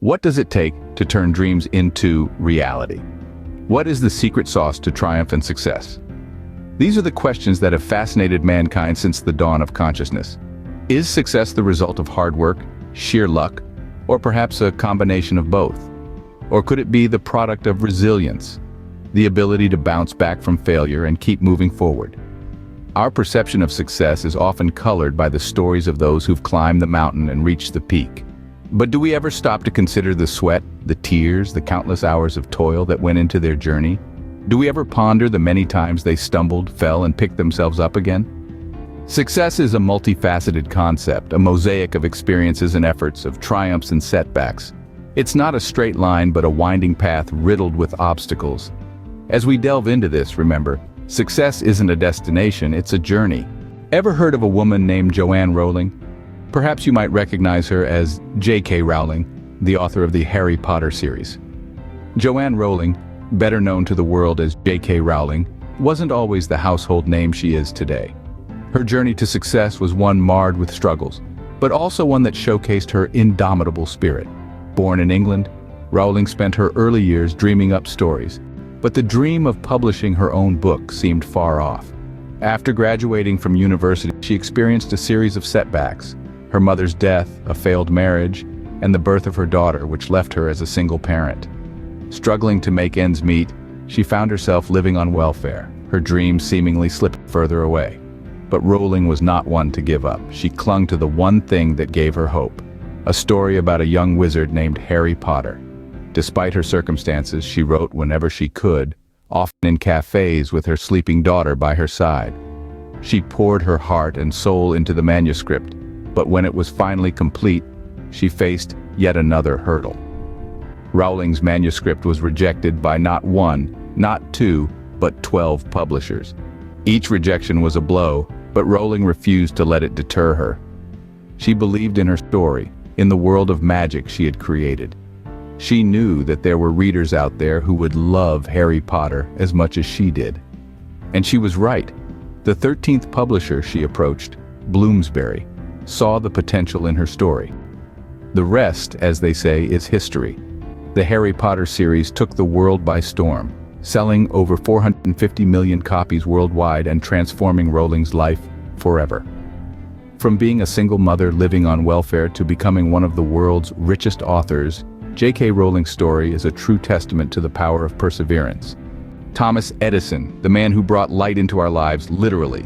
What does it take to turn dreams into reality? What is the secret sauce to triumph and success? These are the questions that have fascinated mankind since the dawn of consciousness. Is success the result of hard work, sheer luck, or perhaps a combination of both? Or could it be the product of resilience, the ability to bounce back from failure and keep moving forward? Our perception of success is often colored by the stories of those who've climbed the mountain and reached the peak. But do we ever stop to consider the sweat, the tears, the countless hours of toil that went into their journey? Do we ever ponder the many times they stumbled, fell, and picked themselves up again? Success is a multifaceted concept, a mosaic of experiences and efforts, of triumphs and setbacks. It's not a straight line but a winding path riddled with obstacles. As we delve into this, remember, success isn't a destination, it's a journey. Ever heard of a woman named Joanne Rowling? Perhaps you might recognize her as J.K. Rowling, the author of the Harry Potter series. Joanne Rowling, better known to the world as J.K. Rowling, wasn't always the household name she is today. Her journey to success was one marred with struggles, but also one that showcased her indomitable spirit. Born in England, Rowling spent her early years dreaming up stories, but the dream of publishing her own book seemed far off. After graduating from university, she experienced a series of setbacks: her mother's death, a failed marriage, and the birth of her daughter, which left her as a single parent. Struggling to make ends meet, she found herself living on welfare, her dreams seemingly slipping further away. But Rowling was not one to give up. She clung to the one thing that gave her hope: a story about a young wizard named Harry Potter. Despite her circumstances, she wrote whenever she could, often in cafes with her sleeping daughter by her side. She poured her heart and soul into the manuscript, but when it was finally complete, she faced yet another hurdle. Rowling's manuscript was rejected by not one, not two, but 12 publishers. Each rejection was a blow, but Rowling refused to let it deter her. She believed in her story, in the world of magic she had created. She knew that there were readers out there who would love Harry Potter as much as she did. And she was right. The 13th publisher she approached, Bloomsbury, saw the potential in her story. The rest, as they say, is history. The Harry Potter series took the world by storm, selling over 450 million copies worldwide and transforming Rowling's life forever. From being a single mother living on welfare to becoming one of the world's richest authors, J.K. Rowling's story is a true testament to the power of perseverance. Thomas Edison, the man who brought light into our lives, literally.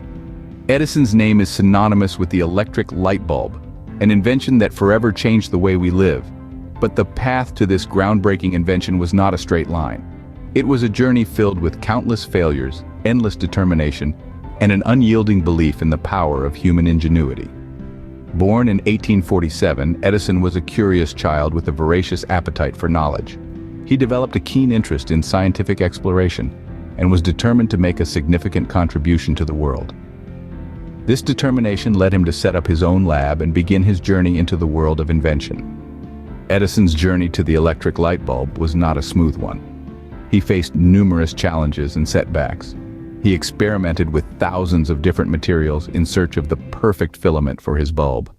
Edison's name is synonymous with the electric light bulb, an invention that forever changed the way we live. But the path to this groundbreaking invention was not a straight line. It was a journey filled with countless failures, endless determination, and an unyielding belief in the power of human ingenuity. Born in 1847, Edison was a curious child with a voracious appetite for knowledge. He developed a keen interest in scientific exploration and was determined to make a significant contribution to the world. This determination led him to set up his own lab and begin his journey into the world of invention. Edison's journey to the electric light bulb was not a smooth one. He faced numerous challenges and setbacks. He experimented with thousands of different materials in search of the perfect filament for his bulb.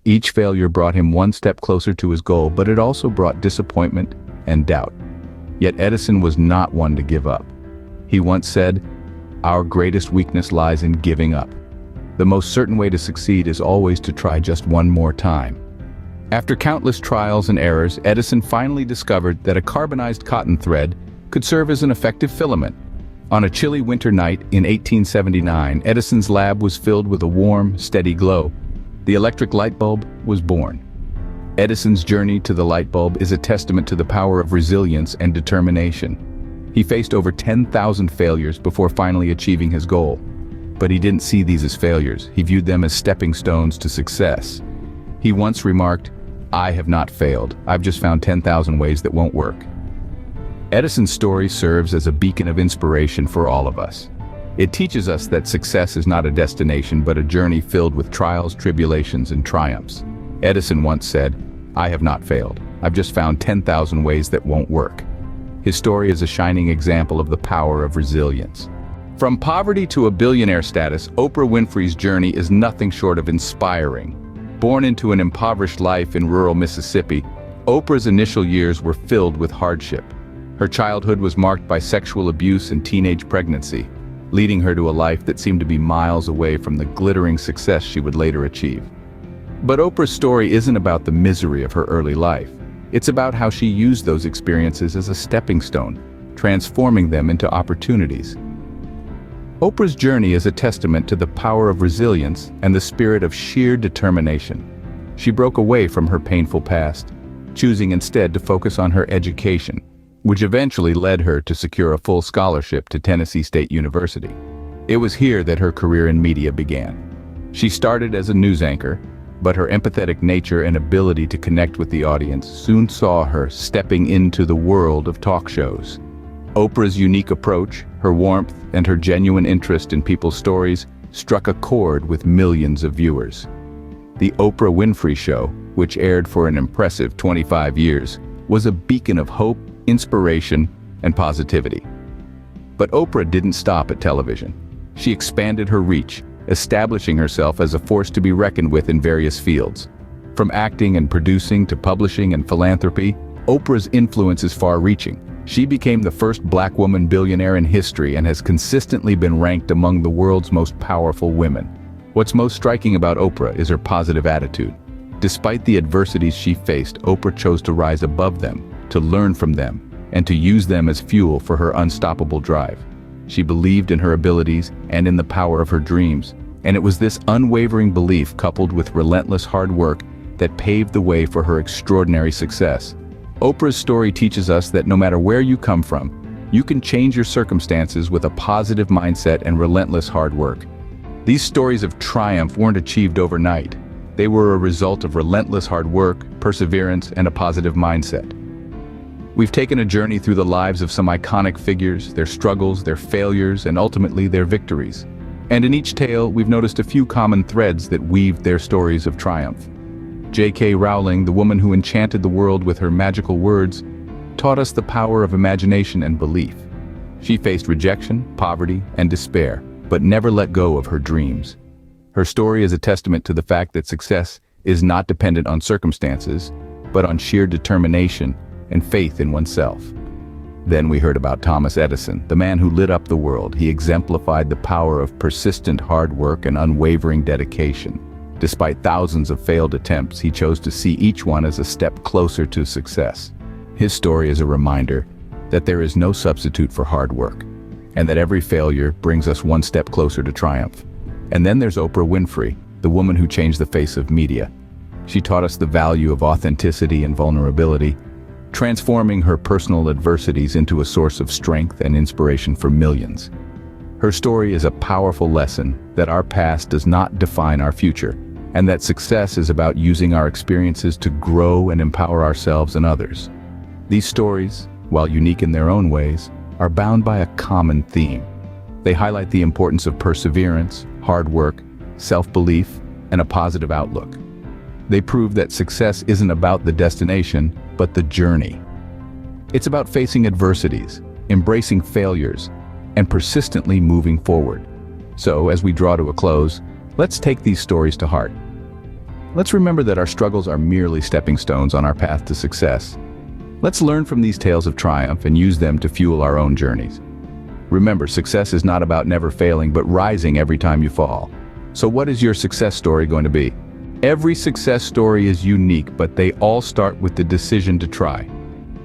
Each failure brought him one step closer to his goal, but it also brought disappointment and doubt. Yet Edison was not one to give up. He once said, "Our greatest weakness lies in giving up. The most certain way to succeed is always to try just one more time." After countless trials and errors, Edison finally discovered that a carbonized cotton thread could serve as an effective filament. On a chilly winter night in 1879, Edison's lab was filled with a warm, steady glow. The electric light bulb was born. Edison's journey to the light bulb is a testament to the power of resilience and determination. He faced over 10,000 failures before finally achieving his goal. But he didn't see these as failures. He viewed them as stepping stones to success. He once remarked, "I have not failed. I've just found 10,000 ways that won't work." Edison's story serves as a beacon of inspiration for all of us. It teaches us that success is not a destination but a journey filled with trials, tribulations, and triumphs. Edison once said, "I have not failed. I've just found 10,000 ways that won't work." His story is a shining example of the power of resilience. From poverty to a billionaire status, Oprah Winfrey's journey is nothing short of inspiring. Born into an impoverished life in rural Mississippi, Oprah's initial years were filled with hardship. Her childhood was marked by sexual abuse and teenage pregnancy, leading her to a life that seemed to be miles away from the glittering success she would later achieve. But Oprah's story isn't about the misery of her early life. It's about how she used those experiences as a stepping stone, transforming them into opportunities. Oprah's journey is a testament to the power of resilience and the spirit of sheer determination. She broke away from her painful past, choosing instead to focus on her education, which eventually led her to secure a full scholarship to Tennessee State University. It was here that her career in media began. She started as a news anchor, but her empathetic nature and ability to connect with the audience soon saw her stepping into the world of talk shows. Oprah's unique approach, her warmth, and her genuine interest in people's stories struck a chord with millions of viewers. The Oprah Winfrey Show, which aired for an impressive 25 years, was a beacon of hope, inspiration, and positivity. But Oprah didn't stop at television. She expanded her reach, establishing herself as a force to be reckoned with in various fields. From acting and producing to publishing and philanthropy, Oprah's influence is far-reaching. She became the first black woman billionaire in history and has consistently been ranked among the world's most powerful women. What's most striking about Oprah is her positive attitude. Despite the adversities she faced, Oprah chose to rise above them, to learn from them, and to use them as fuel for her unstoppable drive. She believed in her abilities and in the power of her dreams, and it was this unwavering belief coupled with relentless hard work that paved the way for her extraordinary success. Oprah's story teaches us that no matter where you come from, you can change your circumstances with a positive mindset and relentless hard work. These stories of triumph weren't achieved overnight. They were a result of relentless hard work, perseverance, and a positive mindset. We've taken a journey through the lives of some iconic figures, their struggles, their failures, and ultimately their victories. And in each tale, we've noticed a few common threads that weaved their stories of triumph. J.K. Rowling, the woman who enchanted the world with her magical words, taught us the power of imagination and belief. She faced rejection, poverty, and despair, but never let go of her dreams. Her story is a testament to the fact that success is not dependent on circumstances, but on sheer determination and faith in oneself. Then we heard about Thomas Edison, the man who lit up the world. He exemplified the power of persistent hard work and unwavering dedication. Despite thousands of failed attempts, he chose to see each one as a step closer to success. His story is a reminder that there is no substitute for hard work, and that every failure brings us one step closer to triumph. And then there's Oprah Winfrey, the woman who changed the face of media. She taught us the value of authenticity and vulnerability, transforming her personal adversities into a source of strength and inspiration for millions. Her story is a powerful lesson that our past does not define our future, and that success is about using our experiences to grow and empower ourselves and others. These stories, while unique in their own ways, are bound by a common theme. They highlight the importance of perseverance, hard work, self-belief, and a positive outlook. They prove that success isn't about the destination, but the journey. It's about facing adversities, embracing failures, and persistently moving forward. So, as we draw to a close, let's take these stories to heart. Let's remember that our struggles are merely stepping stones on our path to success. Let's learn from these tales of triumph and use them to fuel our own journeys. Remember, success is not about never failing, but rising every time you fall. So what is your success story going to be? Every success story is unique, but they all start with the decision to try.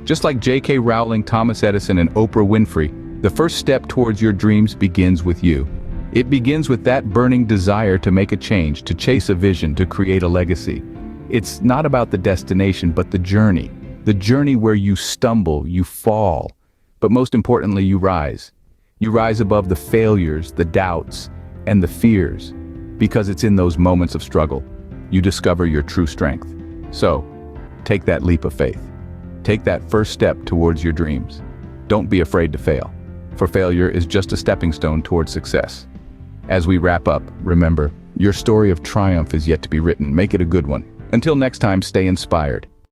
Just like J.K. Rowling, Thomas Edison, and Oprah Winfrey, the first step towards your dreams begins with you. It begins with that burning desire to make a change, to chase a vision, to create a legacy. It's not about the destination, but the journey where you stumble, you fall, but most importantly, you rise. You rise above the failures, the doubts, and the fears, because it's in those moments of struggle you discover your true strength. So, take that leap of faith. Take that first step towards your dreams. Don't be afraid to fail, for failure is just a stepping stone towards success. As we wrap up, remember, your story of triumph is yet to be written. Make it a good one. Until next time, stay inspired.